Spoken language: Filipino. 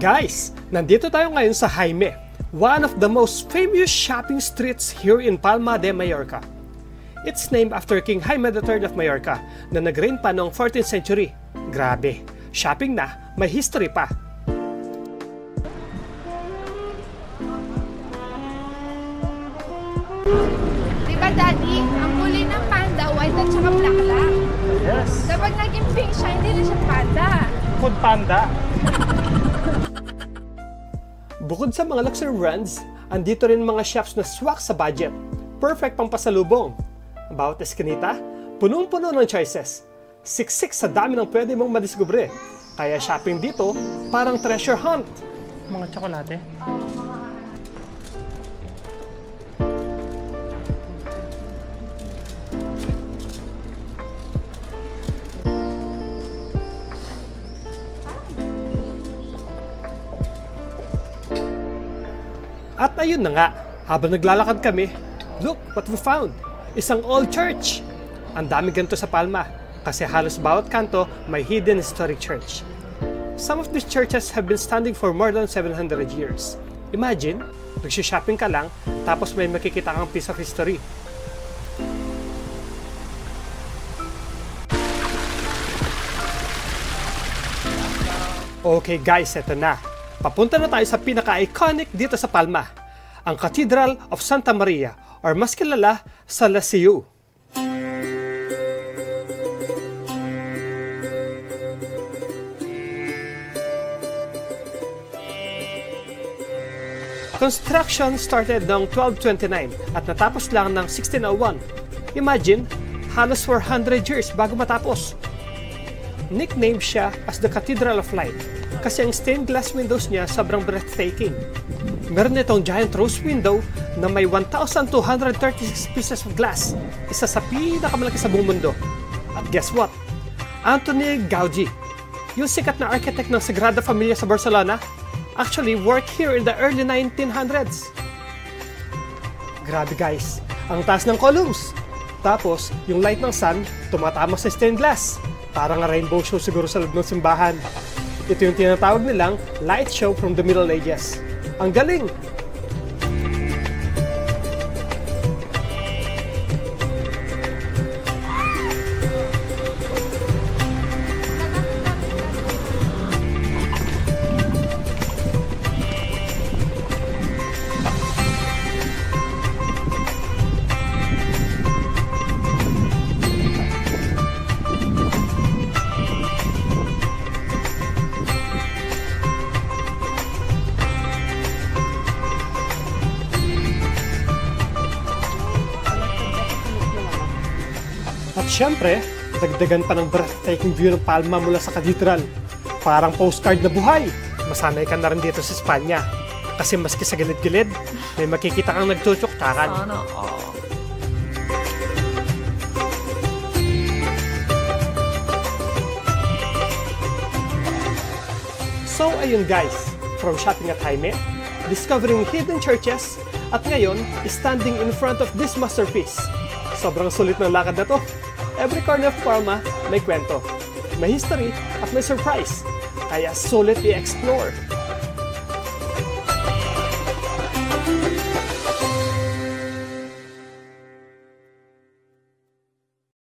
Guys, nandito tayo ngayon sa Jaime, one of the most famous shopping streets here in Palma de Mallorca. It's named after King Jaime III of Mallorca na nag-reign pa noong 14th century. Grabe, shopping na, may history pa. Diba daddy, ang kulay ng panda, white at saka black lang. Yes. Kapag naging pink siya, hindi na siya panda. Food panda. Bukod sa mga luxury brands, andito rin mga shops na swak sa budget. Perfect pang pasalubong. About Eskinita, punong-puno ng choices. Siksik sa dami ng pwede mong madiskubre. Kaya shopping dito, parang treasure hunt. Mga tsokolate. At ayun na nga, habang naglalakad kami, look what we found! Isang old church! Ang dami ganito sa Palma, kasi halos bawat kanto may hidden historic church. Some of these churches have been standing for more than 700 years. Imagine, nagsishopping ka lang, tapos may makikita kang piece of history. Okay guys, eto na. Papunta na tayo sa pinaka-iconic dito sa Palma, ang Cathedral of Santa Maria or mas kilala sa Lasiu. Construction started noong 1229 at natapos lang ng 1601. Imagine, halos 400 years bago matapos. Nicknamed siya as the Cathedral of Light kasi ang stained glass windows niya sobrang breathtaking. Meron itong giant rose window na may 1,236 pieces of glass, isa sa pinakamalaki sa buong mundo. At guess what? Antoni Gaudi, yung sikat na architect ng Sagrada Familia sa Barcelona, actually worked here in the early 1900s. Grabe guys, ang taas ng columns. Tapos, yung light ng sun tumatama sa stained glass. Parang a rainbow show siguro sa loob ng simbahan. Ito yung tinatawag nilang light show from the Middle Ages. Ang galing! At syempre, dagdagan pa ng breathtaking view ng Palma mula sa katedral. Parang postcard na buhay. Masanay ka na rin dito sa Espanya. Kasi maski sa gilid-gilid, may makikita kang nagtutsuktakan. So ayun guys, from shopping at Jaime, discovering hidden churches, at ngayon, standing in front of this masterpiece. Sobrang sulit ng lakad na to. Every corner of Palma may kwento, may history at may surprise. Kaya sulit i-explore.